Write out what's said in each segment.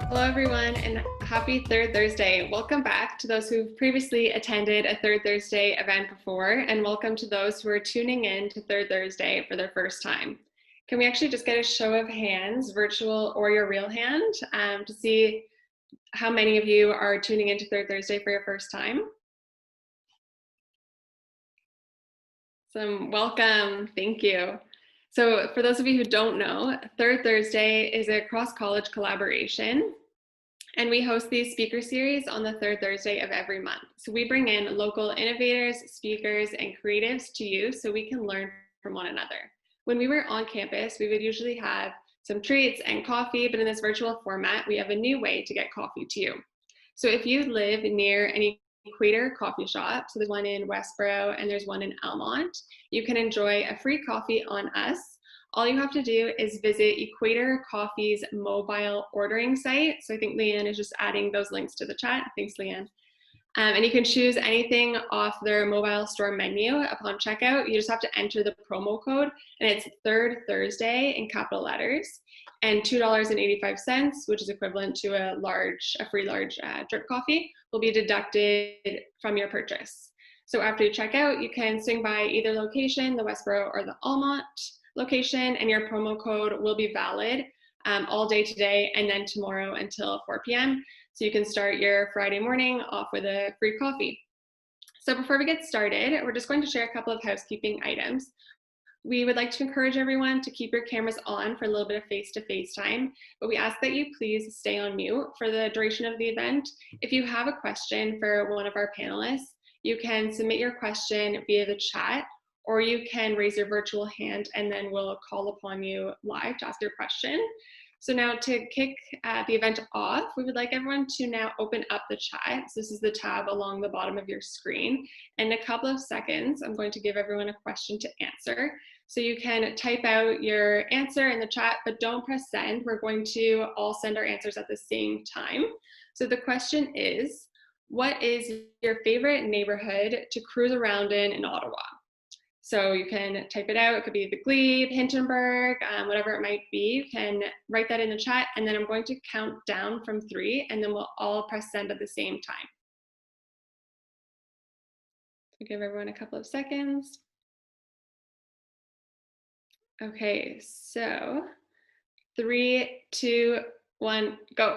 Hello, everyone, and happy Third Thursday. Welcome back to those who've previously attended a Third Thursday event before, and welcome to those who are tuning in to Third Thursday for their first time. Can we actually just get a show of hands, virtual or your real hand, to see how many of you are tuning into Third Thursday for your first time? Welcome, thank you. So for those of you who don't know, Third Thursday is a cross-college collaboration, and we host these speaker series on the third Thursday of every month. So we bring in local innovators, speakers, and creatives to you so we can learn from one another. When we were on campus, we would usually have some treats and coffee, but in this virtual format, we have a new way to get coffee to you. So if you live near an Equator coffee shop, so there's one in Westboro and there's one in Almont, you can enjoy a free coffee on us. All you have to do is visit Equator Coffee's mobile ordering site. So I think Leanne is just adding those links to the chat. Thanks, Leanne. And you can choose anything off their mobile store menu upon checkout. You just have to enter the promo code, and it's Third Thursday in capital letters, and $2.85, which is equivalent to a free large drip coffee, will be deducted from your purchase. So after you check out, you can swing by either location, the Westboro or the Almont location, and your promo code will be valid all day today and then tomorrow until 4 p.m. So you can start your Friday morning off with a free coffee. So before we get started, we're just going to share a couple of housekeeping items. We would like to encourage everyone to keep your cameras on for a little bit of face-to-face time, but we ask that you please stay on mute for the duration of the event. If you have a question for one of our panelists, you can submit your question via the chat, or you can raise your virtual hand and then we'll call upon you live to ask your question. So now to kick the event off, we would like everyone to now open up the chat. So this is the tab along the bottom of your screen. In a couple of seconds, I'm going to give everyone a question to answer. So you can type out your answer in the chat, but don't press send. We're going to all send our answers at the same time. So the question is, what is your favorite neighborhood to cruise around in Ottawa? So you can type it out. It could be the Glebe, Hintonburg, whatever it might be. You can write that in the chat, and then I'm going to count down from 3, and then we'll all press send at the same time. So give everyone a couple of seconds. Okay, so 3, 2, 1, go.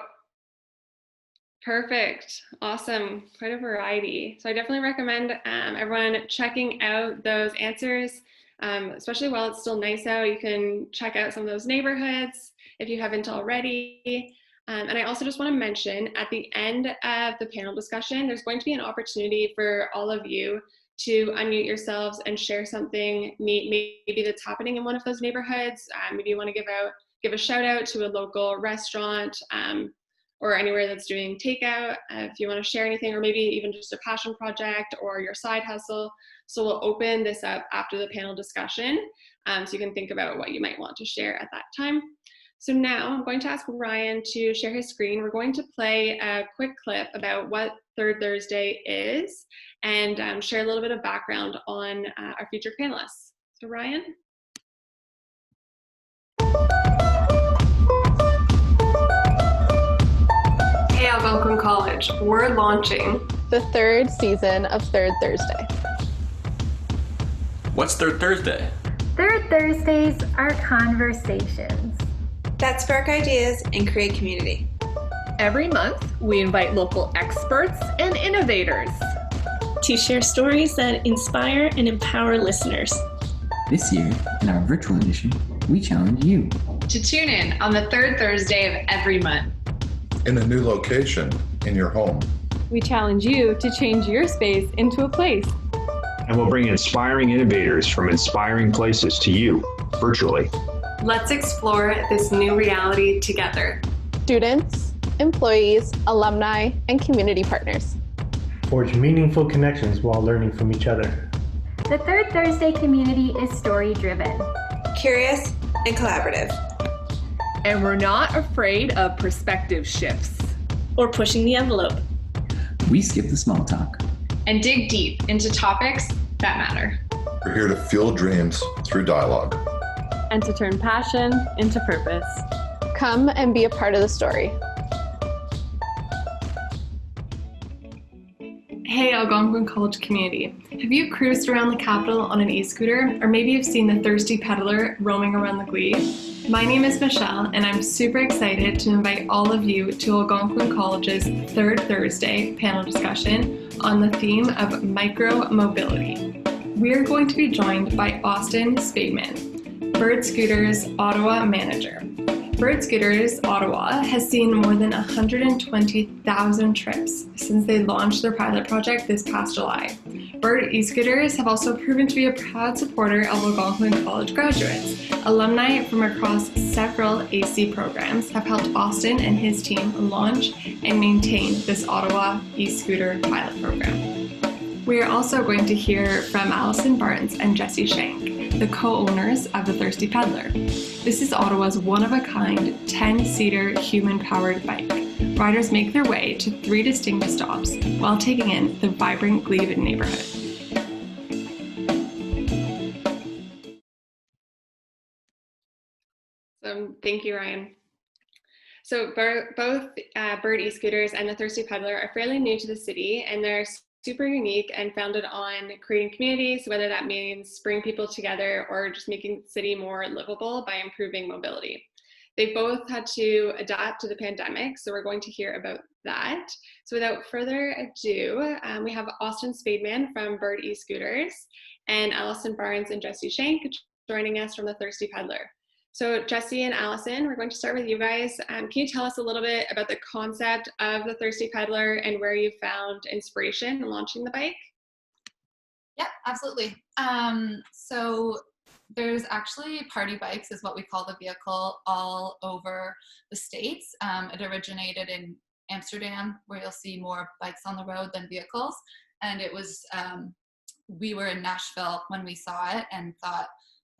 Perfect, awesome, quite a variety. So I definitely recommend everyone checking out those answers, especially while it's still nice out. You can check out some of those neighborhoods if you haven't already. And I also just want to mention at the end of the panel discussion, there's going to be an opportunity for all of you to unmute yourselves and share something maybe that's happening in one of those neighborhoods. Maybe you want to give a shout out to a local restaurant, or anywhere that's doing takeout, if you want to share anything, or maybe even just a passion project or your side hustle. So we'll open this up after the panel discussion, so you can think about what you might want to share at that time. So now I'm going to ask Ryan to share his screen. We're going to play a quick clip about what Third Thursday is and share a little bit of background on our featured panelists. So Ryan? Hey, Algonquin College, we're launching the 3rd season of Third Thursday. What's Third Thursday? Third Thursdays are conversations that spark ideas and create community. Every month, we invite local experts and innovators to share stories that inspire and empower listeners. This year, in our virtual edition, we challenge you to tune in on the third Thursday of every month. In a new location, in your home. We challenge you to change your space into a place. And we'll bring inspiring innovators from inspiring places to you, virtually. Let's explore this new reality together. Students, employees, alumni, and community partners. Forge meaningful connections while learning from each other. The Third Thursday community is story-driven, curious, and collaborative. And we're not afraid of perspective shifts or pushing the envelope. We skip the small talk and dig deep into topics that matter. We're here to fuel dreams through dialogue and to turn passion into purpose. Come and be a part of the story. Hey, Algonquin College community. Have you cruised around the capital on an e-scooter, or maybe you've seen the Thursty Pedaler roaming around the Glebe? My name is Michelle, and I'm super excited to invite all of you to Algonquin College's third Thursday panel discussion on the theme of micromobility. We are going to be joined by Austin Spademan, Bird Scooters Ottawa manager. Bird Scooters Ottawa has seen more than 120,000 trips since they launched their pilot project this past July. Bird e-scooters have also proven to be a proud supporter of Algonquin College graduates. Alumni from across several AC programs have helped Austin and his team launch and maintain this Ottawa e-scooter pilot program. We are also going to hear from Allison and Jessie Schenk, the co-owners of the Thursty Pedaler. This is Ottawa's one-of-a-kind 10-seater human-powered bike. Riders make their way to 3 distinct stops while taking in the vibrant Glebe neighborhood. So thank you, Ryan. So both Bird e-scooters and the Thursty Pedaler are fairly new to the city, and they're super unique and founded on creating communities, whether that means bringing people together or just making the city more livable by improving mobility. They both had to adapt to the pandemic, so we're going to hear about that. So without further ado, we have Austin Spademan from Bird e-scooters and Allison and Jessie Schenk joining us from the Thursty Pedaler. So Jessie and Allison, we're going to start with you guys. Can you tell us a little bit about the concept of the Thursty Pedaler and where you found inspiration in launching the bike? Yeah, absolutely. So there's actually party bikes is what we call the vehicle all over the States. It originated in Amsterdam, where you'll see more bikes on the road than vehicles. And it was, we were in Nashville when we saw it and thought,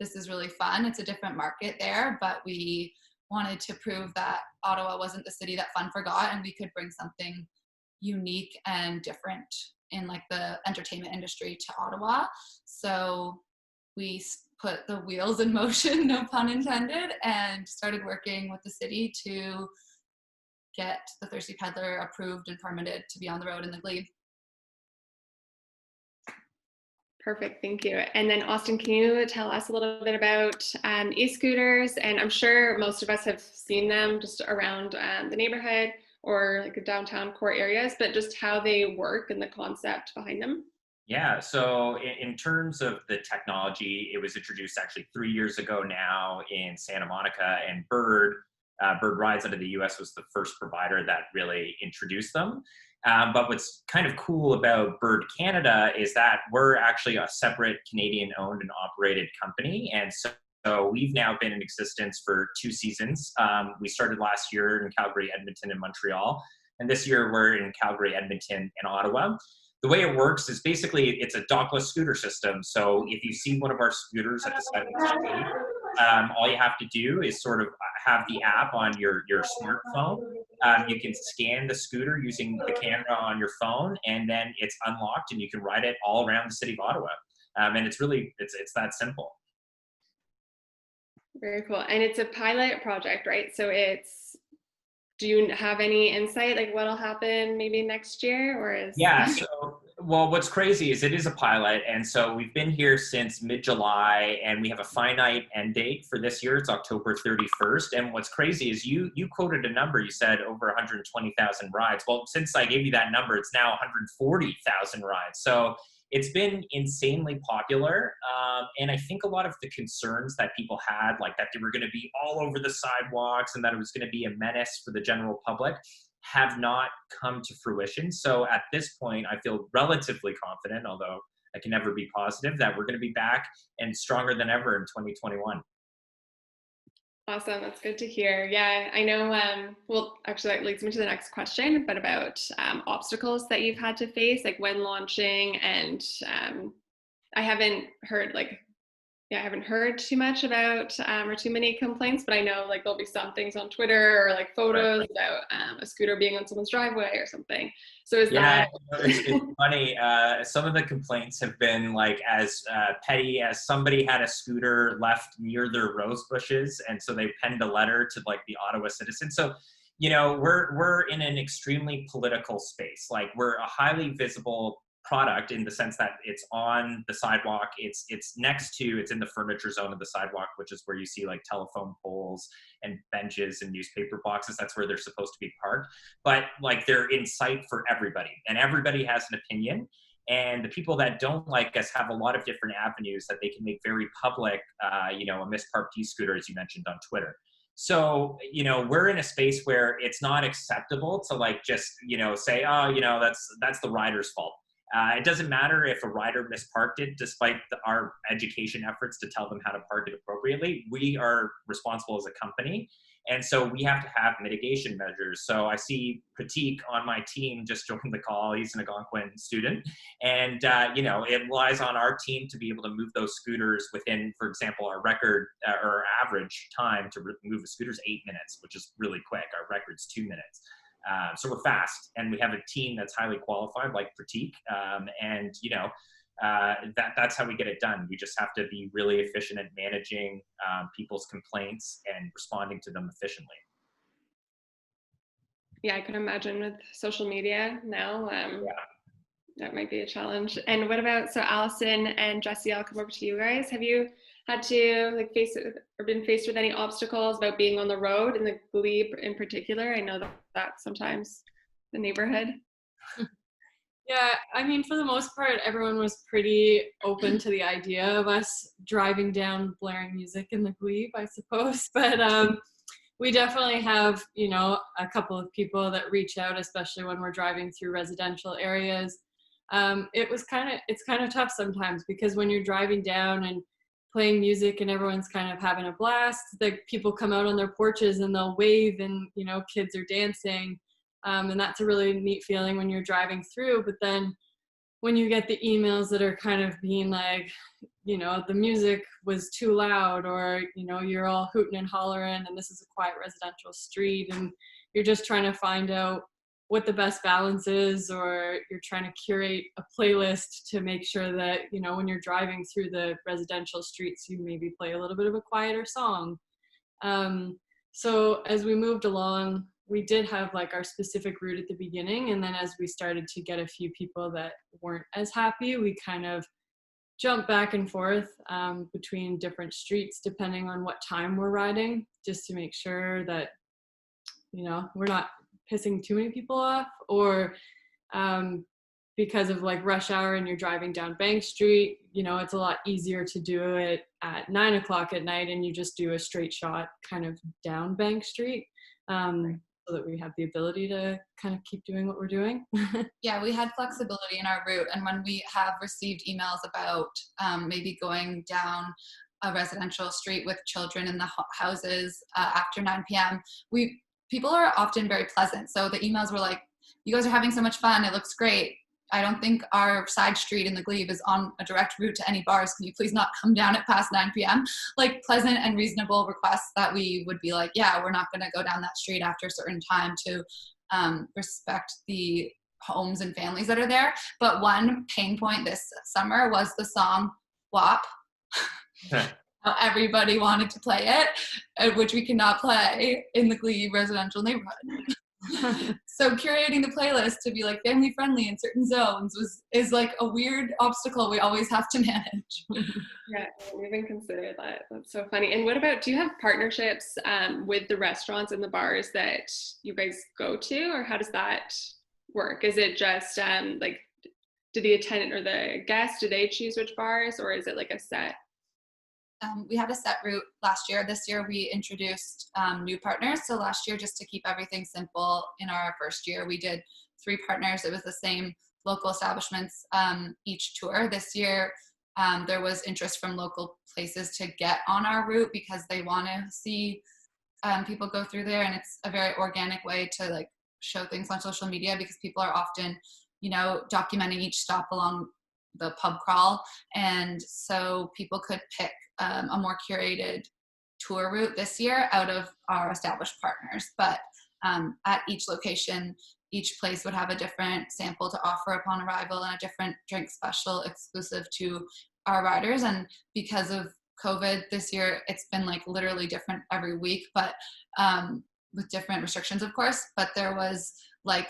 this is really fun. It's a different market there, but we wanted to prove that Ottawa wasn't the city that fun forgot, and we could bring something unique and different in like the entertainment industry to Ottawa. So we put the wheels in motion, no pun intended, and started working with the city to get the Thursty Pedaler approved and permitted to be on the road in the Glebe. Perfect, thank you. And then Austin, can you tell us a little bit about e-scooters? And I'm sure most of us have seen them just around the neighborhood or like the downtown core areas, but just how they work and the concept behind them. Yeah, so in terms of the technology, it was introduced actually 3 years ago now in Santa Monica, and Bird Rides out of the US was the first provider that really introduced them. But what's kind of cool about Bird Canada is that we're actually a separate Canadian owned and operated company. And so we've now been in existence for 2 seasons. We started last year in Calgary, Edmonton, and Montreal. And this year we're in Calgary, Edmonton, and Ottawa. The way it works is basically it's a dockless scooter system. So if you see one of our scooters at the side of the street, all you have to do is sort of have the app on your smartphone. You can scan the scooter using the camera on your phone, and then it's unlocked and you can ride it all around the city of Ottawa. And it's really, it's that simple. Very cool. And it's a pilot project, right? So do you have any insight like what'll happen maybe next year, or is? Yeah, so, well, what's crazy is it is a pilot. And so we've been here since mid-July, and we have a finite end date for this year. It's October 31st. And what's crazy is you quoted a number, you said over 120,000 rides. Well, since I gave you that number, it's now 140,000 rides. So it's been insanely popular. And I think a lot of the concerns that people had, like that they were going to be all over the sidewalks and that it was going to be a menace for the general public, have not come to fruition. So at this point, I feel relatively confident, although I can never be positive, that we're going to be back and stronger than ever in 2021. Awesome, that's good to hear. Yeah, I know, well, actually that leads me to the next question, but about obstacles that you've had to face, like when launching, and I haven't heard too much about or too many complaints, but I know like there'll be some things on Twitter or like photos about a scooter being on someone's driveway or something. So is that? It's funny. Some of the complaints have been like as petty as somebody had a scooter left near their rose bushes, and so they penned a letter to like the Ottawa Citizen. So, you know, we're in an extremely political space. Like we're a highly visible product in the sense that it's on the sidewalk, it's in the furniture zone of the sidewalk, which is where you see like telephone poles and benches and newspaper boxes. That's where they're supposed to be parked, but like they're in sight for everybody, and everybody has an opinion. And the people that don't like us have a lot of different avenues that they can make very public, a misparked e-scooter, as you mentioned, on Twitter. So, we're in a space where it's not acceptable to like just, say, oh, that's the rider's fault. It doesn't matter if a rider misparked it, despite our education efforts to tell them how to park it appropriately. We are responsible as a company. And so we have to have mitigation measures. So I see Pratik on my team just joined the call. He's an Algonquin student. And, it relies on our team to be able to move those scooters within, for example, our record or average time to move a scooter is 8 minutes, which is really quick. Our record's 2 minutes. So we're fast, and we have a team that's highly qualified, like Pratik, that's how we get it done. We just have to be really efficient at managing people's complaints and responding to them efficiently. Yeah, I can imagine with social media now, that might be a challenge. And what about, so Allison and Jessie, I'll come over to you guys. Have you had to face it or been faced with any obstacles about being on the road in the Glebe in particular? I know that's sometimes the neighborhood. Yeah, I mean, for the most part, everyone was pretty open to the idea of us driving down blaring music in the Glebe, I suppose. But we definitely have, a couple of people that reach out, especially when we're driving through residential areas. It's kind of tough sometimes, because when you're driving down and playing music and everyone's kind of having a blast, the people come out on their porches and they'll wave, and kids are dancing, and that's a really neat feeling when you're driving through. But then when you get the emails that are kind of being like, the music was too loud, or you're all hooting and hollering and this is a quiet residential street, and you're just trying to find out what the best balance is, or you're trying to curate a playlist to make sure that, when you're driving through the residential streets, you maybe play a little bit of a quieter song. So as we moved along, we did have like our specific route at the beginning. And then as we started to get a few people that weren't as happy, we kind of jumped back and forth between different streets, depending on what time we're riding, just to make sure that, we're not pissing too many people off, or because of like rush hour and you're driving down Bank Street, it's a lot easier to do it at 9 o'clock at night and you just do a straight shot kind of down Bank Street, so that we have the ability to kind of keep doing what we're doing. Yeah, we had flexibility in our route, and when we have received emails about maybe going down a residential street with children in the houses after 9 p.m., people are often very pleasant. So the emails were like, you guys are having so much fun, it looks great. I don't think our side street in the Glebe is on a direct route to any bars. Can you please not come down at past 9 p.m.? Like pleasant and reasonable requests that we would be like, yeah, we're not going to go down that street after a certain time to respect the homes and families that are there. But one pain point this summer was the song WAP. Everybody wanted to play it, which we cannot play in the Glebe residential neighborhood. So curating the playlist to be like family friendly in certain zones is like a weird obstacle we always have to manage. Yeah, I didn't even consider that. That's so funny. And what about, do you have partnerships with the restaurants and the bars that you guys go to, or how does that work? Is it just like, do the attendant or the guest, do they choose which bars, or is it like a set? We had a set route last year. This year we introduced new partners. So last year, just to keep everything simple, in our first year, we did 3 partners. It was the same local establishments each tour. This year, there was interest from local places to get on our route because they want to see people go through there. And it's a very organic way to like show things on social media, because people are often, documenting each stop along the pub crawl. And so people could pick a more curated tour route this year out of our established partners. But at each location, each place would have a different sample to offer upon arrival and a different drink special exclusive to our riders. And because of COVID this year, it's been like literally different every week, but with different restrictions, of course. But there was like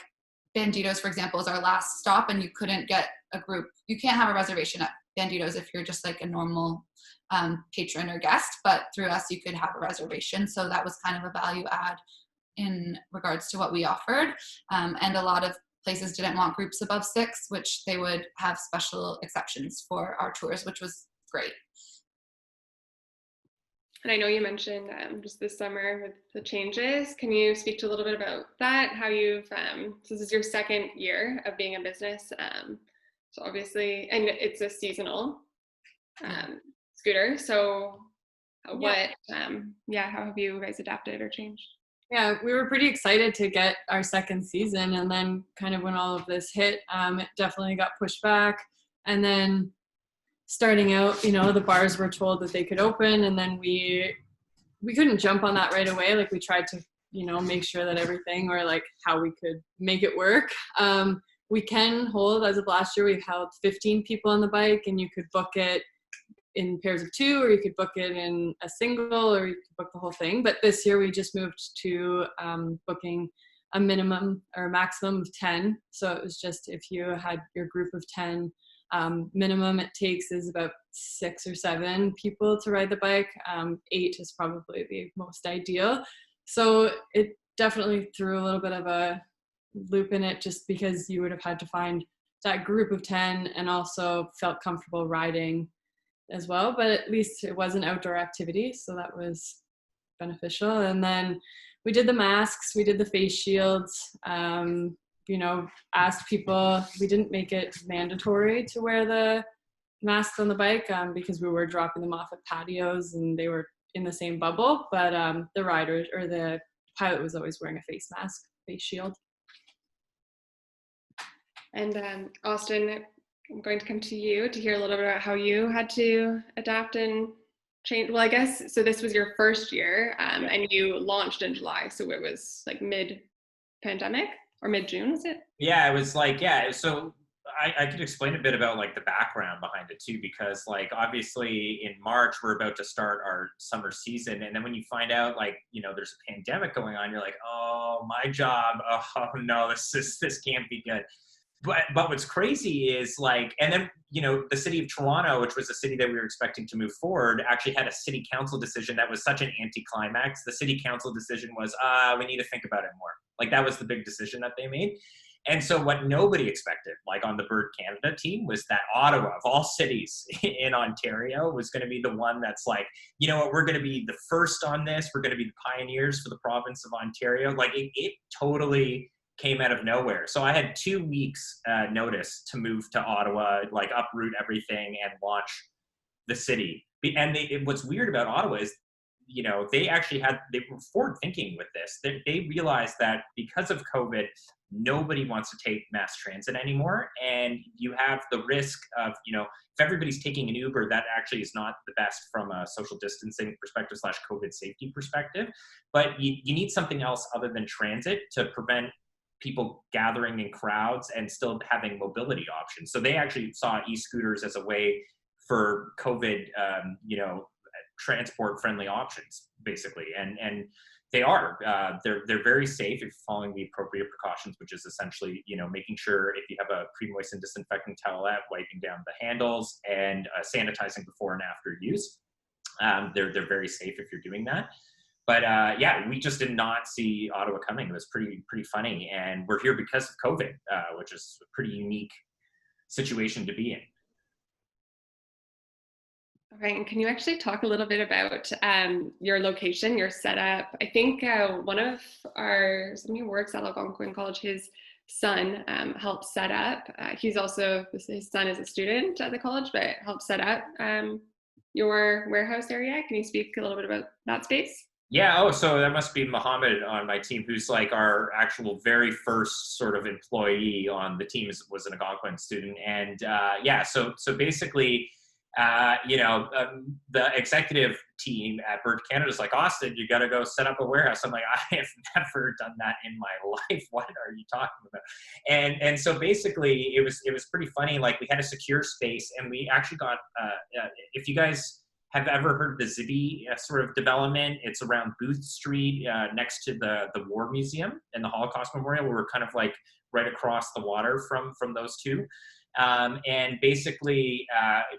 Banditos, for example, is our last stop, and you couldn't get a group. You can't have a reservation at Banditos if you're just like a normal patron or guest, but through us you could have a reservation. So that was kind of a value add in regards to what we offered. And a lot of places didn't want groups above 6, which they would have special exceptions for our tours, which was great. And I know you mentioned just this summer with the changes. Can you speak to a little bit about that? How you've, so this is your second year of being a business. So obviously, and it's a seasonal scooter. So what, how have you guys adapted or changed? Yeah, we were pretty excited to get our second season, and then kind of when all of this hit, it definitely got pushed back. And then starting out, the bars were told that they could open, and then we couldn't jump on that right away. Like we tried to, make sure that everything, or like how we could make it work. We can hold, as of last year, we've held 15 people on the bike, and you could book it in pairs of 2, or you could book it in a single, or you could book the whole thing. But this year we just moved to booking a minimum or a maximum of 10. So it was just, if you had your group of 10, minimum it takes is about 6 or 7 people to ride the bike. 8 is probably the most ideal. So it definitely threw a little bit of a loop in it, just because you would have had to find that group of 10 and also felt comfortable riding as well. But at least it was an outdoor activity, so that was beneficial. And then we did the masks, we did the face shields, asked people. We didn't make it mandatory to wear the masks on the bike because we were dropping them off at patios and they were in the same bubble, but the rider or the pilot was always wearing a face mask, face shield. And Austin, I'm going to come to you to hear a little bit about how you had to adapt and change. Well, I guess, so this was your first year and you launched in July. So it was like mid-pandemic or mid-June, was it? Yeah, it was like, so I could explain a bit about like the background behind it too, because like obviously in March, we're about to start our summer season. And then when you find out like, there's a pandemic going on, you're like, oh, my job, oh no, this can't be good. But what's crazy is like, and then, the city of Toronto, which was a city that we were expecting to move forward, actually had a city council decision that was such an anticlimax. The city council decision was, we need to think about it more. Like that was the big decision that they made. And so what nobody expected, like on the Bird Canada team, was that Ottawa, of all cities in Ontario, was going to be the one that's like, you know what, we're going to be the first on this. We're going to be the pioneers for the province of Ontario. Like it totally came out of nowhere. So I had 2 weeks notice to move to Ottawa, like uproot everything and launch the city. And what's weird about Ottawa is, they were forward thinking with this. They realized that because of COVID, nobody wants to take mass transit anymore. And you have the risk of, if everybody's taking an Uber, that actually is not the best from a social distancing perspective / COVID safety perspective. But you need something else other than transit to prevent people gathering in crowds and still having mobility options. So they actually saw e-scooters as a way for COVID, transport-friendly options, basically. And they are. They're very safe if you're following the appropriate precautions, which is essentially, making sure if you have a pre-moistened disinfecting towelette, wiping down the handles and sanitizing before and after use. They're very safe if you're doing that. But we just did not see Ottawa coming. It was pretty funny. And we're here because of COVID, which is a pretty unique situation to be in. Okay, and can you actually talk a little bit about your location, your setup? I think one of somebody who works at Algonquin College, his son helped set up. His son is a student at the college, but helped set up your warehouse area. Can you speak a little bit about that space? Yeah, so that must be Mohammed on my team, who's like our actual very first sort of employee on the team, was an Algonquin student. And so basically, the executive team at Bird Canada is like, Austin, you got to go set up a warehouse. I'm like, I have never done that in my life. What are you talking about? And so basically it was pretty funny. Like we had a secure space, and we actually got, if you guys have ever heard the Zibi sort of development, it's around Booth Street next to the War Museum and the Holocaust Memorial, where we're kind of like right across the water from those two. And basically,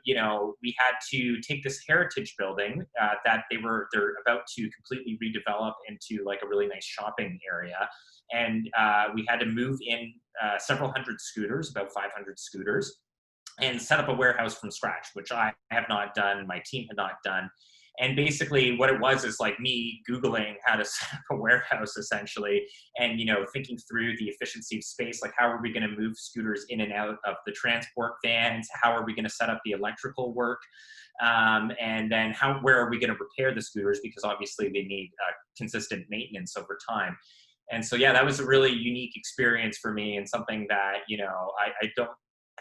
we had to take this heritage building that they're about to completely redevelop into like a really nice shopping area. And we had to move in several hundred scooters, about 500 scooters, and set up a warehouse from scratch, which I have not done, my team had not done. And basically what it was is like me Googling how to set up a warehouse essentially, and, thinking through the efficiency of space, like how are we going to move scooters in and out of the transport vans? How are we going to set up the electrical work? And then where are we going to repair the scooters? Because obviously they need consistent maintenance over time. And so, yeah, that was a really unique experience for me, and something that, I don't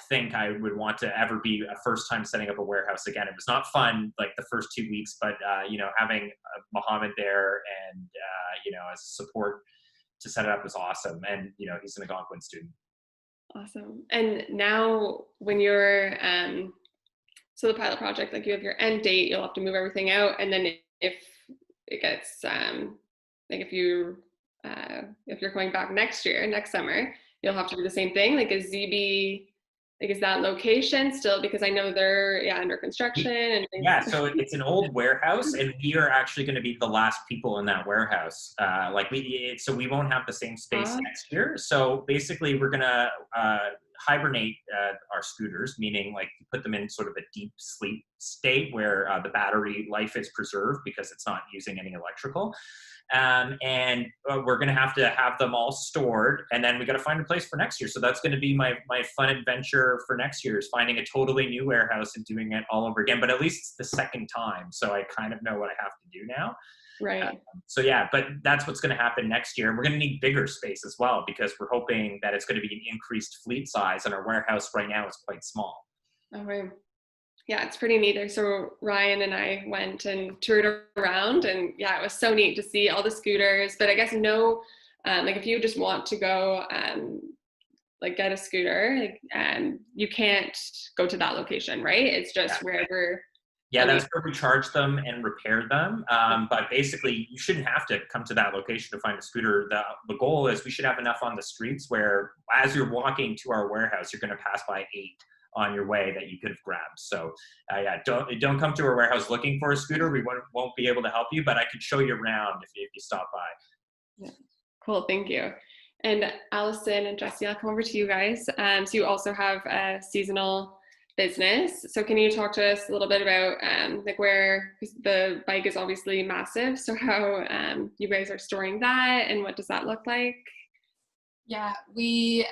think I would want to ever be a first time setting up a warehouse again. It was not fun like the first 2 weeks, but having Mohammed there and as support to set it up was awesome. And he's an Algonquin student. Awesome. And now when you're so the pilot project, like you have your end date, you'll have to move everything out, and then if it gets like if you're going back next summer, you'll have to do the same thing. Like is ZB, like is that location still, because I know they're under construction and things. Yeah, so it's an old warehouse, and we are actually going to be the last people in that warehouse. So we won't have the same space next year. So basically we're going to hibernate our scooters, meaning like put them in sort of a deep sleep state where the battery life is preserved because it's not using any electrical. And we're going to have them all stored, and then we got to find a place for next year. So that's going to be my fun adventure for next year, is finding a totally new warehouse and doing it all over again. But at least it's the second time, so I kind of know what I have to do now. Right. So yeah, but that's what's going to happen next year. We're going to need bigger space as well, because we're hoping that it's going to be an increased fleet size, and our warehouse right now is quite small. Oh, right. Yeah, it's pretty neat. So Ryan and I went and toured around, and yeah, it was so neat to see all the scooters. But I guess like if you just want to go like get a scooter, like you can't go to that location, right? It's just wherever. Yeah, that's where we charge them and repair them. But basically, you shouldn't have to come to that location to find a scooter. The goal is we should have enough on the streets where, as you're walking to our warehouse, you're going to pass by 8 on your way that you could have grabbed. So don't come to our warehouse looking for a scooter. We won't be able to help you, but I could show you around if you stop by. Yeah. Cool, thank you. And Allison and Jessie, I'll come over to you guys. So you also have a seasonal business. So can you talk to us a little bit about like where, because the bike is obviously massive, so how you guys are storing that, and what does that look like? Yeah, we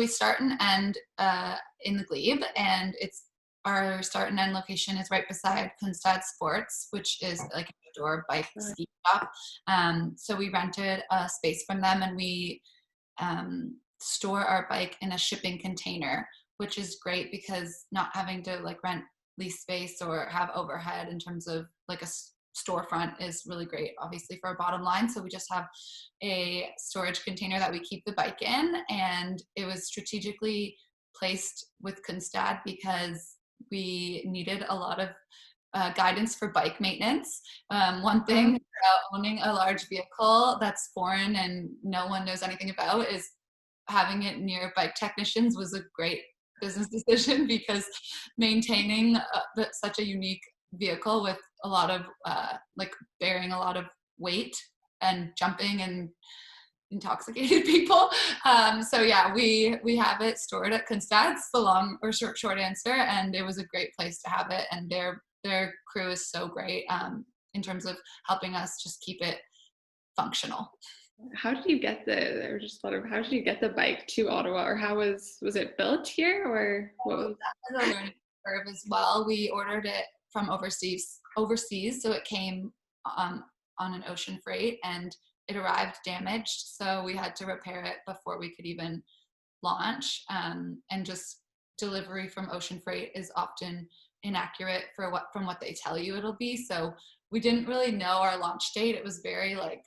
start and end in the Glebe, and our start and end location is right beside Kunstad Sports, which is like an outdoor bike ski shop. So we rented a space from them, and we store our bike in a shipping container, which is great because not having to like rent lease space or have overhead in terms of like a storefront is really great, obviously, for our bottom line. So we just have a storage container that we keep the bike in, and it was strategically placed with Kunstad because we needed a lot of guidance for bike maintenance. One thing about owning a large vehicle that's foreign and no one knows anything about is having it near bike technicians was a great business decision, because maintaining such a unique vehicle with a lot of like bearing a lot of weight and jumping and intoxicated people. So yeah, we have it stored at Kunstad's, the long or short answer, and it was a great place to have it. And their crew is so great in terms of helping us just keep it functional. How did you get how did you get the bike to Ottawa, or how was it built here, or what was that? Was a learning curve as well. We ordered it from overseas, so it came on an ocean freight, and it arrived damaged, so we had to repair it before we could even launch. And just delivery from ocean freight is often inaccurate from what they tell you it'll be. So we didn't really know our launch date. It was very like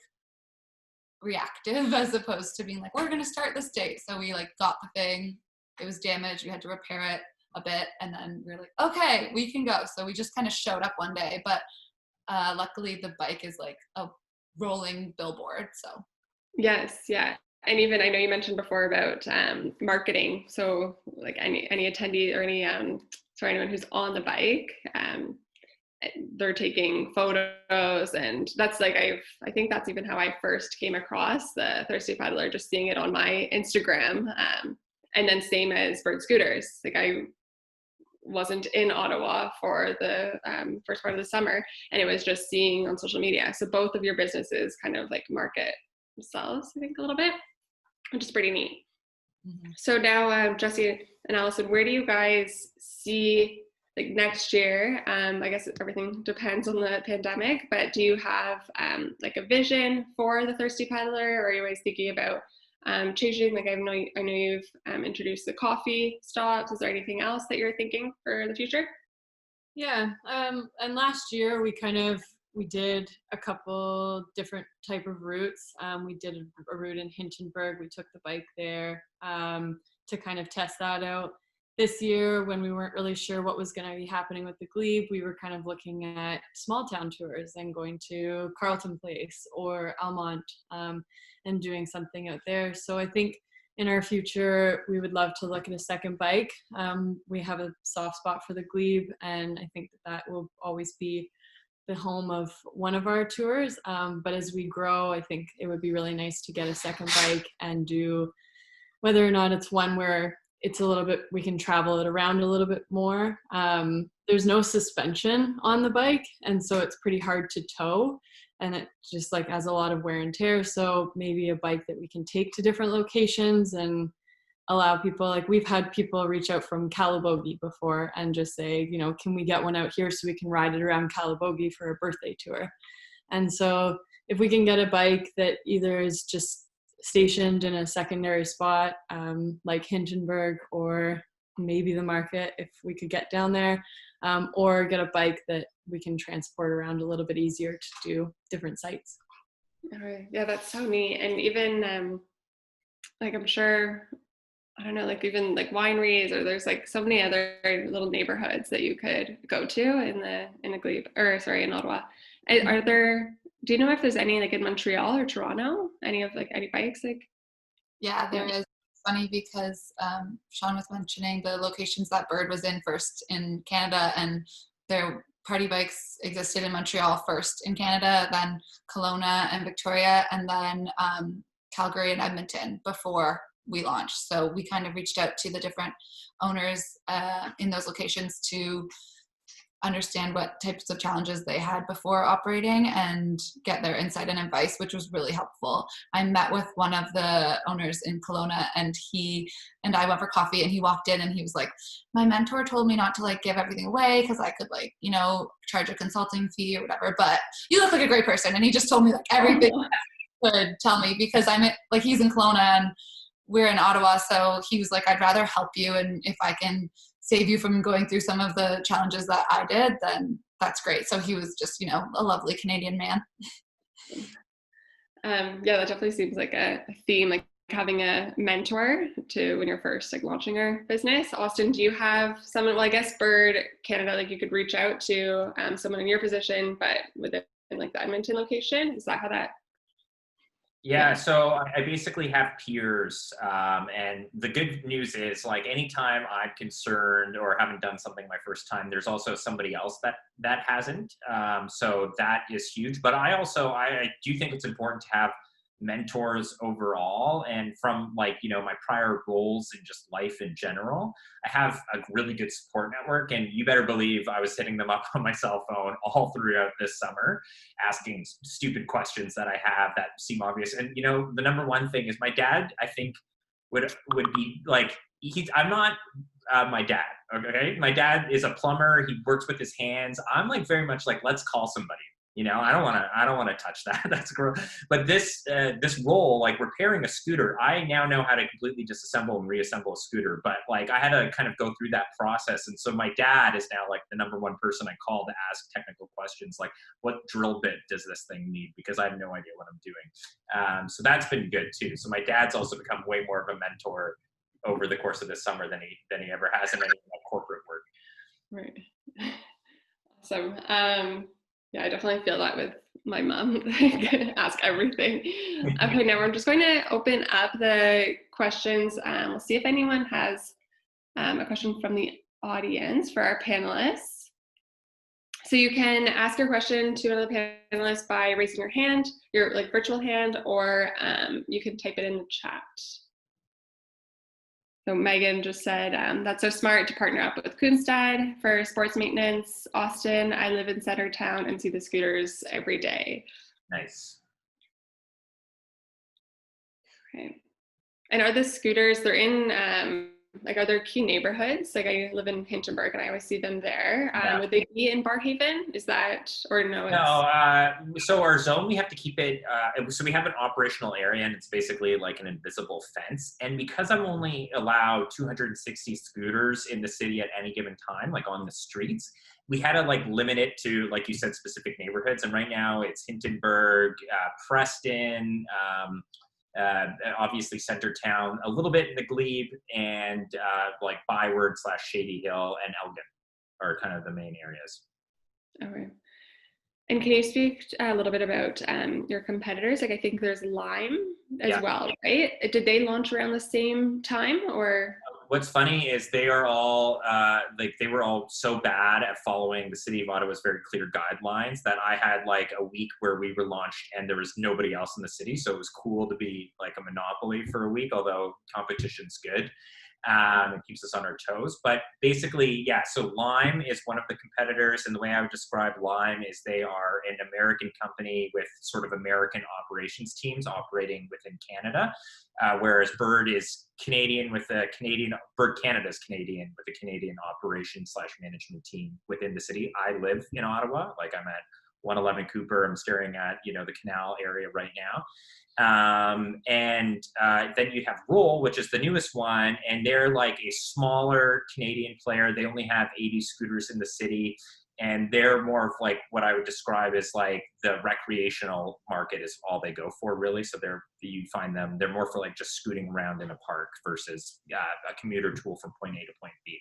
reactive, as opposed to being like, we're going to start this date. So we like got the thing, it was damaged, we had to repair it a bit, and then we were like, okay, we can go. So we just kind of showed up one day, but luckily the bike is like a rolling billboard. So yes, yeah, And even I know you mentioned before about marketing. So like any attendee or anyone who's on the bike, they're taking photos, and that's like I think that's even how I first came across the Thursty Pedaler, just seeing it on my Instagram. And then same as Bird Scooters. Like I wasn't in Ottawa for the first part of the summer, and it was just seeing on social media. So both of your businesses kind of like market themselves, I think, a little bit, which is pretty neat. Mm-hmm. So now, Jessie and Allison, where do you guys see like next year? I guess everything depends on the pandemic, but do you have like a vision for the Thursty Pedaler, or are you always thinking about changing? Like I know you've introduced the coffee stops. Is there anything else that you're thinking for the future? Yeah, and last year we did a couple different type of routes. We did a route in Hintonburg. We took the bike there to kind of test that out. This year, when we weren't really sure what was going to be happening with the Glebe, we were kind of looking at small town tours and going to Carleton Place or Almont and doing something out there. So I think in our future, we would love to look at a second bike. We have a soft spot for the Glebe, and I think that will always be the home of one of our tours. But as we grow, I think it would be really nice to get a second bike and do, whether or not it's one where it's a little bit, we can travel it around a little bit more. There's no suspension on the bike, and so it's pretty hard to tow, and it just like has a lot of wear and tear. So maybe a bike that we can take to different locations and allow people, like we've had people reach out from Calabogie before and just say, you know, can we get one out here so we can ride it around Calabogie for a birthday tour? And so if we can get a bike that either is just stationed in a secondary spot like Hintonburg or maybe the market, if we could get down there, or get a bike that we can transport around a little bit easier to do different sites. All right. Yeah, that's so neat. And even like I'm sure, I don't know, like even like wineries, or there's like so many other little neighborhoods that you could go to in the Glebe, or sorry, in Ottawa. Are there, do you know if there's any like in Montreal or Toronto, any bikes like? Yeah, there is. It's funny because Sean was mentioning the locations that Bird was in first in Canada, and their party bikes existed in Montreal first in Canada, then Kelowna and Victoria, and then Calgary and Edmonton before we launched. So we kind of reached out to the different owners in those locations to understand what types of challenges they had before operating and get their insight and advice, which was really helpful. I met with one of the owners in Kelowna, and he and I went for coffee, and he walked in and he was like, my mentor told me not to like give everything away because I could like, you know, charge a consulting fee or whatever, but you look like a great person. And he just told me like everything he could tell me, because like he's in Kelowna and we're in Ottawa. So he was like, I'd rather help you, and if I can save you from going through some of the challenges that I did, then that's great. So he was just, you know, a lovely Canadian man. Yeah, that definitely seems like a theme, like having a mentor to when you're first like launching your business. Austin, do you have someone, well, I guess Bird Canada, like you could reach out to someone in your position, but within like the Edmonton location? Is that how that? Yeah, so I basically have peers, and the good news is like anytime I'm concerned or haven't done something my first time, there's also somebody else that hasn't. So that is huge. But I do think it's important to have mentors overall, and from like, you know, my prior roles in just life in general, I have a really good support network, and you better believe I was hitting them up on my cell phone all throughout this summer, asking stupid questions that I have that seem obvious. And you know, the number one thing is my dad, I think would be like, I'm not my dad, okay? My dad is a plumber, he works with his hands. I'm like very much like, let's call somebody. You know, I don't want to touch that. That's gross. But this role, like repairing a scooter, I now know how to completely disassemble and reassemble a scooter. But like I had to kind of go through that process, and so my dad is now like the number one person I call to ask technical questions, like what drill bit does this thing need? Because I have no idea what I'm doing. So that's been good too. So my dad's also become way more of a mentor over the course of this summer than he ever has in any corporate work. Right. Awesome. Yeah, I definitely feel that with my mom ask everything. Okay, now we're just going to open up the questions. We'll see if anyone has a question from the audience for our panelists. So you can ask your question to another panelist by raising your hand, your like virtual hand, or you can type it in the chat. So Megan just said, that's so smart to partner up with Kunstad for sports maintenance. Austin, I live in Centertown and see the scooters every day. Nice. Okay. And are the scooters, they're in, like, are there key neighborhoods? Like I live in Hinchinburg and I always see them there. Yeah. Would they be in Barhaven? Is that, or no? No, so our zone, we have to keep it, so we have an operational area and it's basically like an invisible fence. And because I'm only allowed 260 scooters in the city at any given time, like on the streets, we had to like limit it to, like you said, specific neighborhoods. And right now it's Hintonburg, Preston, obviously Centertown, a little bit in the Glebe, and like Byward / Shady Hill and Elgin are kind of the main areas. Okay. And can you speak a little bit about your competitors? Like I think there's Lime as well, right? Did they launch around the same time, or? What's funny is they are all like they were all so bad at following the city of Ottawa's very clear guidelines that I had like a week where we were launched and there was nobody else in the city, so it was cool to be like a monopoly for a week, although competition's good. It keeps us on our toes. But basically, yeah, so Lime is one of the competitors, and the way I would describe Lime is they are an American company with sort of American operations teams operating within Canada, whereas Bird is Canadian with a Canadian, Bird Canada's Canadian with a Canadian operations / management team within the city. I live in Ottawa, like I'm at 111 Cooper, I'm staring at, you know, the canal area right now. Then you have Roll, which is the newest one, and they're like a smaller Canadian player. They only have 80 scooters in the city, and they're more of like what I would describe as like the recreational market is all they go for, really. So you find them, they're more for like just scooting around in a park versus a commuter tool from point A to point B.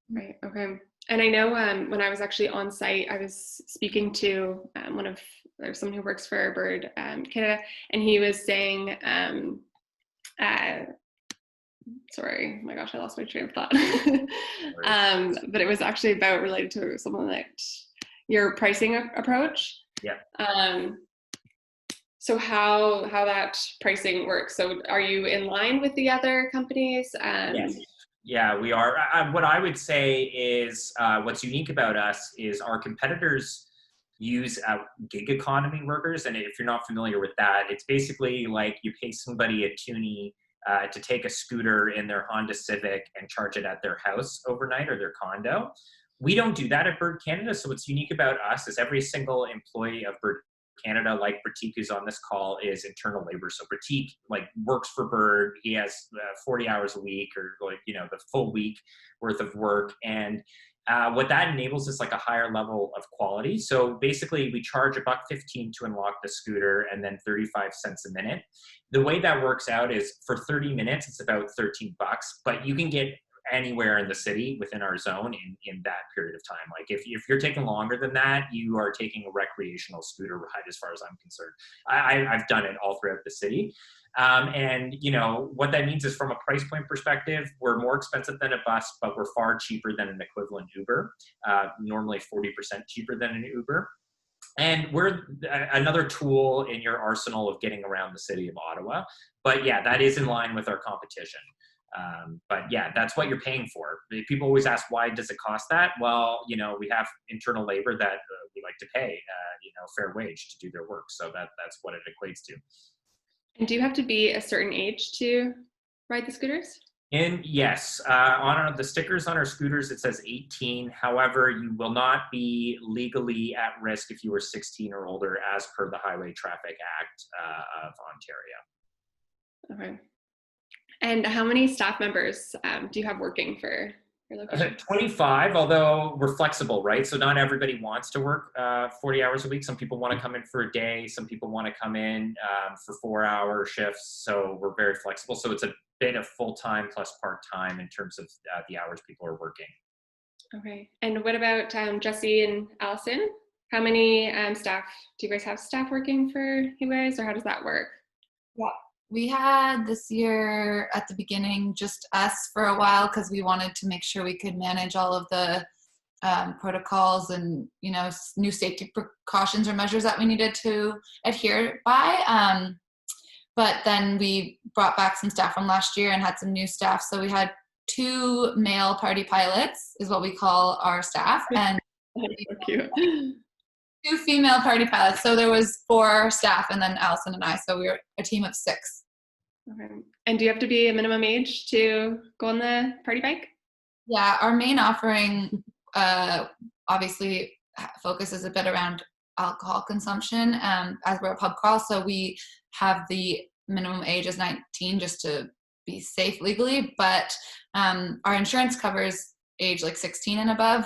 Right. Okay. And I know when I was actually on site, I was speaking to there's someone who works for Bird Canada, and he was saying, sorry, oh my gosh, I lost my train of thought. But it was actually related to something like your pricing approach. Yeah. So how that pricing works. So are you in line with the other companies? Yes. Yeah, we are. What I would say is what's unique about us is our competitors use gig economy workers. And if you're not familiar with that, it's basically like you pay somebody a toonie to take a scooter in their Honda Civic and charge it at their house overnight or their condo. We don't do that at Bird Canada. So what's unique about us is every single employee of Bird Canada, like Pratik, who's on this call, is internal labor. So Pratik like works for Bird. He has 40 hours a week, or like, you know, the full week worth of work. And what that enables is like a higher level of quality. So basically we charge $1.15 to unlock the scooter and then 35 cents a minute. The way that works out is for 30 minutes, it's about $13, but you can get anywhere in the city within our zone in that period of time. Like if you're taking longer than that, you are taking a recreational scooter ride as far as I'm concerned. I've done it all throughout the city. And you know, what that means is from a price point perspective, we're more expensive than a bus, but we're far cheaper than an equivalent Uber, normally 40% cheaper than an Uber. And we're another tool in your arsenal of getting around the city of Ottawa. But yeah, that is in line with our competition. But yeah, that's what you're paying for. People always ask, why does it cost that? Well, you know, we have internal labor that we like to pay, you know, fair wage to do their work. So that's what it equates to. And do you have to be a certain age to ride the scooters? And yes, on the stickers on our scooters, it says 18. However, you will not be legally at risk if you are 16 or older, as per the Highway Traffic Act of Ontario. Okay. And how many staff members do you have working for your location? 25, although we're flexible, right? So not everybody wants to work 40 hours a week. Some people want to come in for a day. Some people want to come in for 4-hour shifts. So we're very flexible. So it's a bit of full-time plus part-time in terms of the hours people are working. Okay. And what about Jessie and Allison? How many staff, do you guys have staff working for you guys, or how does that work? Yeah, we had this year at the beginning just us for a while because we wanted to make sure we could manage all of the protocols and, you know, new safety precautions or measures that we needed to adhere by. But then we brought back some staff from last year and had some new staff. So we had 2 male party pilots is what we call our staff, and so cute. 2 female party pilots. So there was 4 staff and then Allison and I. So we were a team of 6. Okay. And do you have to be a minimum age to go on the party bike? Yeah, our main offering obviously focuses a bit around alcohol consumption as we're a pub crawl. So we have the minimum age is 19 just to be safe legally. But our insurance covers age like 16 and above.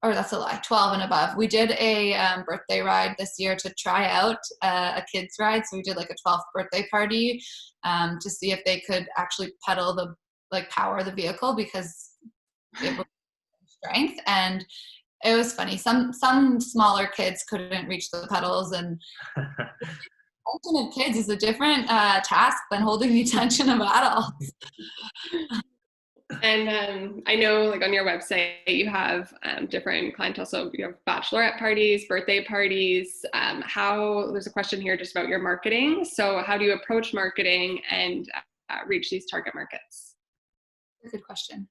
Or that's a lie, 12 and above. We did a birthday ride this year to try out a kids ride. So we did like a 12th birthday party to see if they could actually pedal the, like power the vehicle because it was strength. And it was funny. Some smaller kids couldn't reach the pedals, and attention of kids is a different task than holding the attention of adults. And I know, like on your website, you have different clientele. So you have bachelorette parties, birthday parties. There's a question here just about your marketing. So how do you approach marketing and reach these target markets? Good question.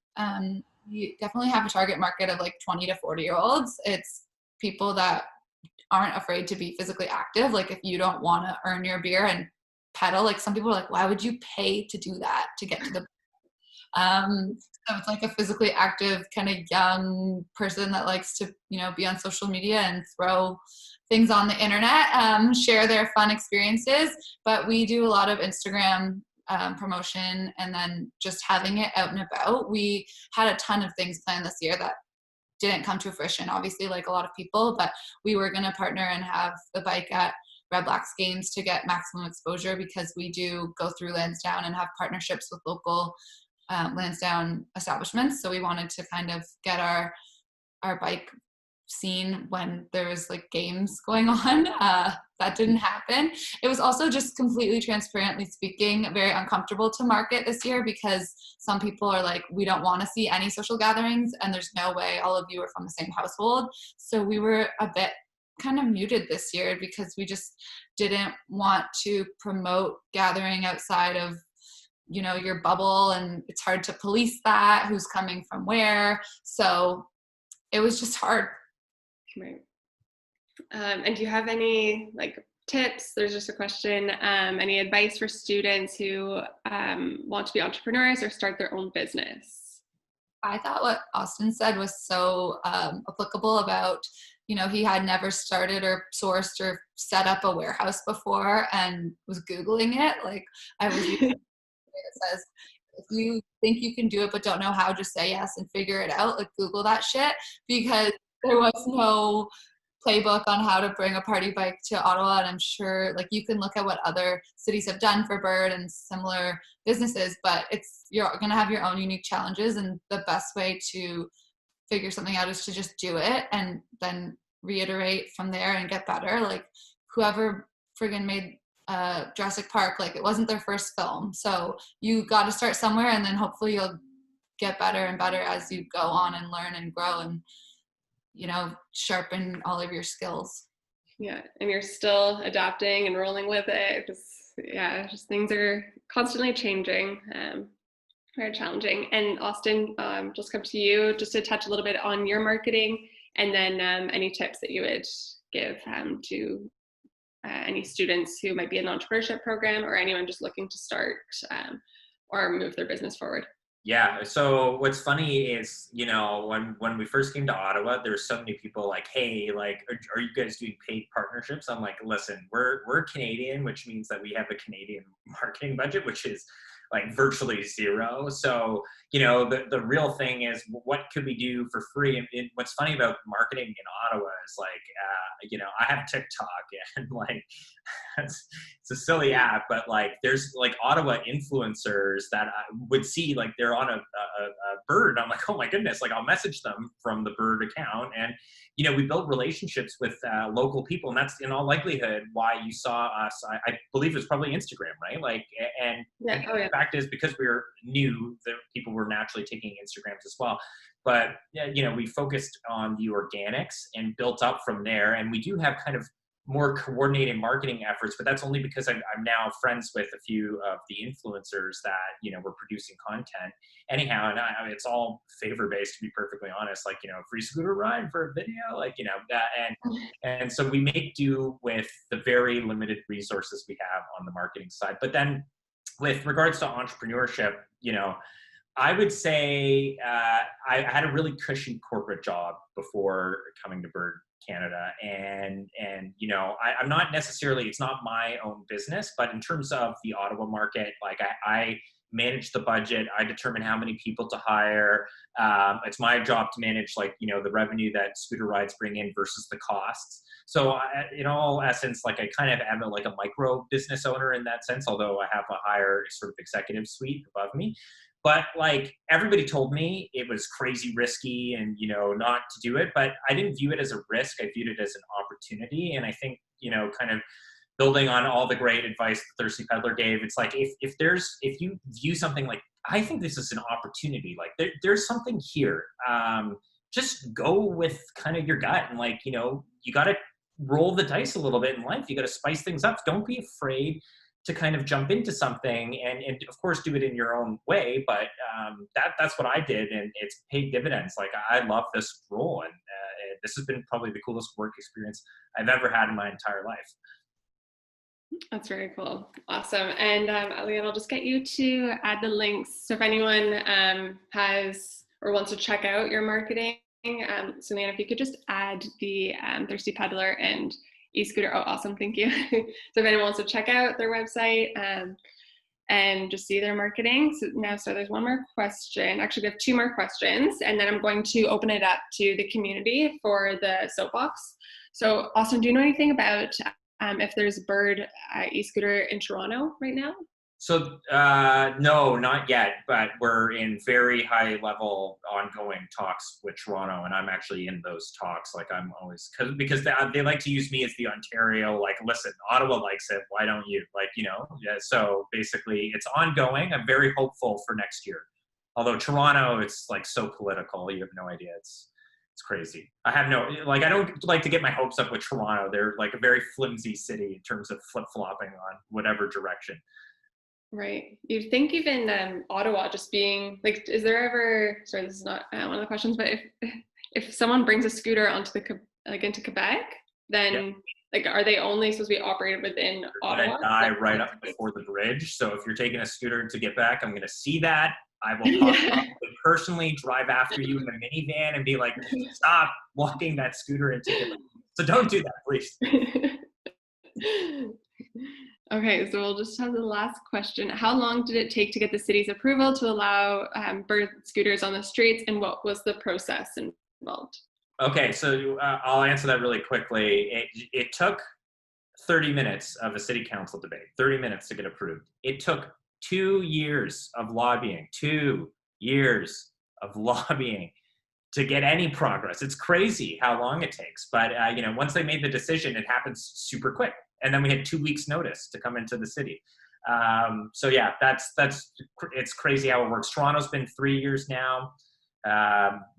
You definitely have a target market of like 20 to 40-year-olds. It's people that aren't afraid to be physically active. Like if you don't want to earn your beer and pedal, like some people are like, why would you pay to do that to get to the so it's like a physically active kind of young person that likes to, you know, be on social media and throw things on the internet, share their fun experiences. But we do a lot of Instagram promotion and then just having it out and about. We had a ton of things planned this year that didn't come to fruition, obviously, like a lot of people, but we were going to partner and have the bike at Red Blacks games to get maximum exposure because we do go through Lansdowne and have partnerships with local Lansdowne establishments. So we wanted to kind of get our bike seen when there was like games going on. That didn't happen. It was also just completely transparently speaking, very uncomfortable to market this year because some people are like, we don't want to see any social gatherings and there's no way all of you are from the same household. So we were a bit kind of muted this year because we just didn't want to promote gathering outside of, you know, your bubble, and it's hard to police that, who's coming from where. So it was just hard. Right. And do you have any like tips? There's just a question. Any advice for students who want to be entrepreneurs or start their own business? I thought what Austin said was so applicable about, you know, he had never started or sourced or set up a warehouse before and was Googling it. Like I was using it says, if you think you can do it but don't know how, just say yes and figure it out. Like Google that shit, because there was no playbook on how to bring a party bike to Ottawa. And I'm sure like you can look at what other cities have done for Bird and similar businesses, but you're going to have your own unique challenges. And the best way to figure something out is to just do it and then reiterate from there and get better. Like whoever friggin' made Jurassic Park, like it wasn't their first film. So you got to start somewhere and then hopefully you'll get better and better as you go on and learn and grow and, you know, sharpen all of your skills. Yeah, and you're still adapting and rolling with it. Just things are constantly changing. Very challenging. And Austin, just come to you just to touch a little bit on your marketing and then any tips that you would give to any students who might be in an entrepreneurship program or anyone just looking to start or move their business forward. Yeah. So what's funny is, you know, when we first came to Ottawa, there were so many people like, hey, like, are you guys doing paid partnerships? I'm like, listen, we're Canadian, which means that we have a Canadian marketing budget, which is like virtually zero. So, you know, the real thing is what could we do for free? And what's funny about marketing in Ottawa is like, you know, I have TikTok and like it's a silly app, but like there's like Ottawa influencers that I would see like they're on a bird. I'm like, oh my goodness, like I'll message them from the bird account. And, you know, we built relationships with local people, and that's in all likelihood why you saw us. I believe it's probably Instagram, right? Like, and the fact is, because we were new, the people were naturally taking Instagrams as well. But, you know, we focused on the organics and built up from there. And we do have kind of more coordinated marketing efforts, but that's only because I'm now friends with a few of the influencers that, you know, we're producing content anyhow. And I mean, it's all favor based, to be perfectly honest, like, you know, free scooter ride for a video, like, you know, and so we make do with the very limited resources we have on the marketing side. But then with regards to entrepreneurship, you know, I would say I had a really cushy corporate job before coming to Bird Canada, and you know, I'm not necessarily, it's not my own business, but in terms of the Ottawa market, like I manage the budget, I determine how many people to hire. It's my job to manage, like, you know, the revenue that scooter rides bring in versus the costs. So in all essence, like I kind of am like a micro business owner in that sense, although I have a higher sort of executive suite above me. But like everybody told me it was crazy risky and, you know, not to do it, but I didn't view it as a risk. I viewed it as an opportunity. And I think, you know, kind of building on all the great advice that Thursty Pedaler gave, it's like, if you view something like, I think this is an opportunity, like there's something here, just go with kind of your gut. And like, you know, you got to roll the dice a little bit in life. You got to spice things up. Don't be afraid to kind of jump into something, and of course do it in your own way. But that's what I did, and it's paid dividends. Like I love this role, and this has been probably the coolest work experience I've ever had in my entire life. That's very cool. Awesome. And Elliot, I'll just get you to add the links. So if anyone has or wants to check out your marketing, so Leanna, if you could just add the Thursty Pedaler and e-scooter. Oh, awesome. Thank you. So if anyone wants to check out their website and just see their marketing. So there's one more question. Actually, we have two more questions, and then I'm going to open it up to the community for the soapbox. So Austin, do you know anything about if there's a Bird e-scooter in Toronto right now? So no, not yet, but we're in very high level ongoing talks with Toronto, and I'm actually in those talks. Like I'm always, because they like to use me as the Ontario, like, listen, Ottawa likes it, why don't you? Like, you know, yeah, so basically it's ongoing. I'm very hopeful for next year. Although Toronto, it's like so political, you have no idea. It's crazy. I have no, like, I don't like to get my hopes up with Toronto. They're like a very flimsy city in terms of flip-flopping on whatever direction. Right. You'd think even Ottawa just being like, is there ever, sorry, this is not one of the questions, but if someone brings a scooter onto into Quebec, then like, are they only supposed to be operated within Ottawa? Die right up before the bridge. So if you're taking a scooter to get back, I'm going to see that. I will personally drive after you in the minivan and be like, stop walking that scooter into Quebec. So don't do that, please. Okay, so we'll just have the last question. How long did it take to get the city's approval to allow Bird scooters on the streets, and what was the process involved? Okay, so I'll answer that really quickly. It took 30 minutes of a city council debate, 30 minutes to get approved. It took 2 years of lobbying, 2 years of lobbying to get any progress. It's crazy how long it takes. But you know, once they made the decision, it happens super quick. And then we had 2 weeks notice to come into the city. So yeah, it's crazy how it works. Toronto's been 3 years now.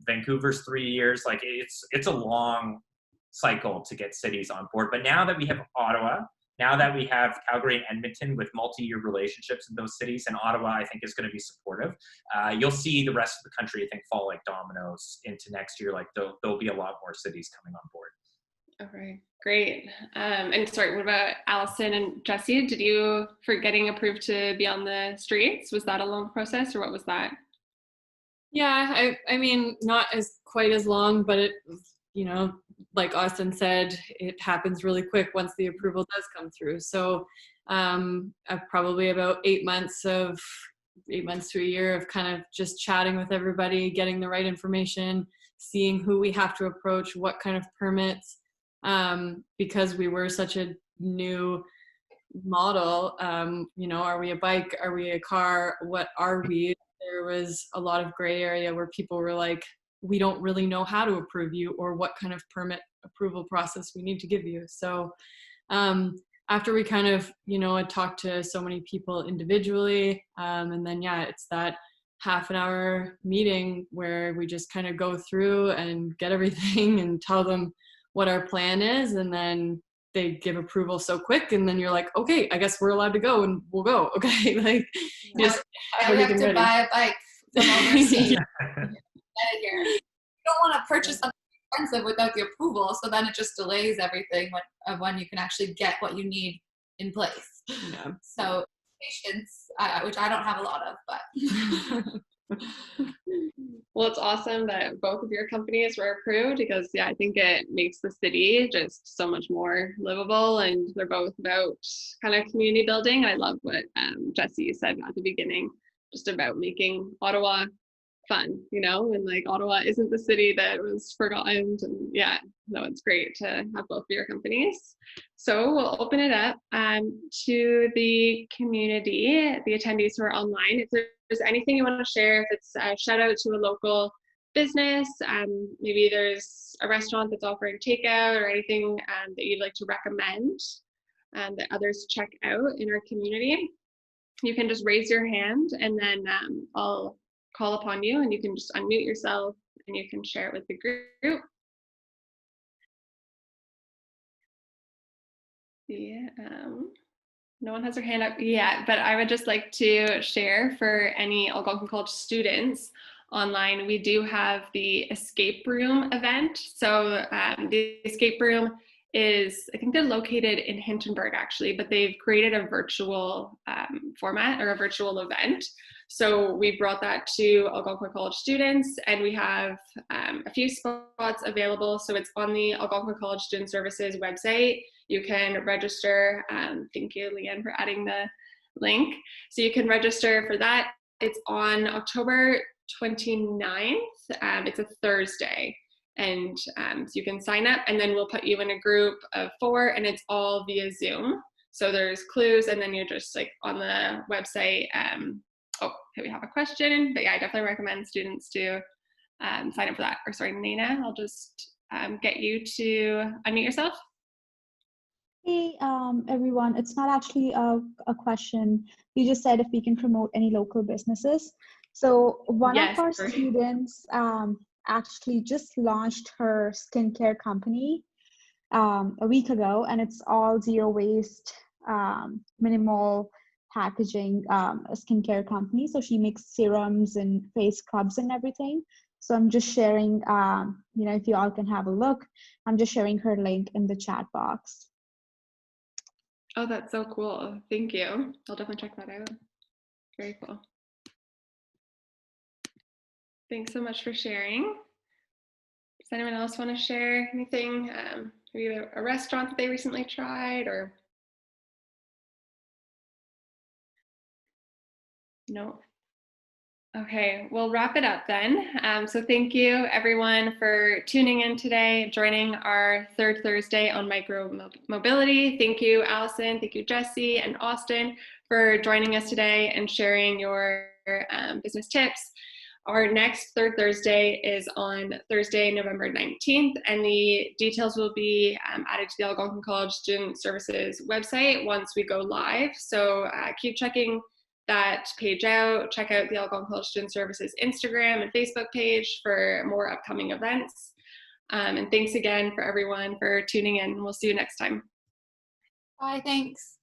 Vancouver's 3 years. Like it's a long cycle to get cities on board. But now that we have Ottawa, now that we have Calgary and Edmonton with multi-year relationships in those cities, and Ottawa, I think, is going to be supportive, you'll see the rest of the country, I think, fall like dominoes into next year. Like there'll be a lot more cities coming on board. Okay, great. And sorry, what about Allison and Jessie? Did you, for getting approved to be on the streets, was that a long process, or what was that? Yeah, I mean, not quite as long, but it, you know, like Austin said, it happens really quick once the approval does come through. So probably about 8 months to a year of kind of just chatting with everybody, getting the right information, seeing who we have to approach, what kind of permits, because we were such a new model. You know, are we a bike? Are we a car? What are we? There was a lot of gray area where people were like, we don't really know how to approve you or what kind of permit approval process we need to give you. So after we kind of, you know, had talked to so many people individually, and then, yeah, it's that half an hour meeting where we just kind of go through and get everything and tell them what our plan is, and then they give approval so quick, and then you're like, okay, I guess we're allowed to go, and we'll go. Okay, like just now we have to buy a bike from overseas. Here. You don't want to purchase something expensive without the approval, so then it just delays everything when you can actually get what you need in place. Yeah. So patience, which I don't have a lot of, but. Well, it's awesome that both of your companies were approved because, yeah, I think it makes the city just so much more livable, and they're both about kind of community building. I love what Jessie said at the beginning, just about making Ottawa fun, you know, and like Ottawa isn't the city that was forgotten. And yeah, no, it's great to have both of your companies. So we'll open it up to the community, the attendees who are online. If there's anything you want to share, if it's a shout out to a local business, maybe there's a restaurant that's offering takeout or anything that you'd like to recommend that others check out in our community, you can just raise your hand, and then I'll call upon you and you can just unmute yourself and you can share it with the group. Yeah, no one has their hand up yet, but I would just like to share for any Algonquin College students online, we do have the escape room event. So the escape room is, I think they're located in Hintonburg actually, but they've created a virtual format or a virtual event. So we brought that to Algonquin College students, and we have a few spots available. So it's on the Algonquin College Student Services website. You can register. Thank you, Leanne, for adding the link. So you can register for that. It's on October 29th. It's a Thursday. And so you can sign up, and then we'll put you in a group of 4, and it's all via Zoom. So there's clues, and then you're just like on the website. Oh, okay, we have a question, but yeah, I definitely recommend students to sign up for that. Or sorry, Nina, I'll just get you to unmute yourself. Hey, everyone. It's not actually a question. You just said if we can promote any local businesses. So one of our students actually just launched her skincare company a week ago, and it's all zero waste, minimal packaging, a skincare company. So she makes serums and face scrubs and everything. So I'm just sharing, you know, if you all can have a look, I'm just sharing her link in the chat box. Oh, that's so cool. Thank you. I'll definitely check that out. Very cool. Thanks so much for sharing. Does anyone else want to share anything? Maybe a restaurant that they recently tried, or? No. Okay, we'll wrap it up then. So thank you everyone for tuning in today, joining our third Thursday on Micromobility. Thank you, Allison, thank you, Jessie and Austin for joining us today and sharing your business tips. Our next third Thursday is on Thursday, November 19th, and the details will be added to the Algonquin College Student Services website once we go live. So keep checking that page out. Check out the Algonquin College Student Services Instagram and Facebook page for more upcoming events. And thanks again for everyone for tuning in. We'll see you next time. Bye, thanks.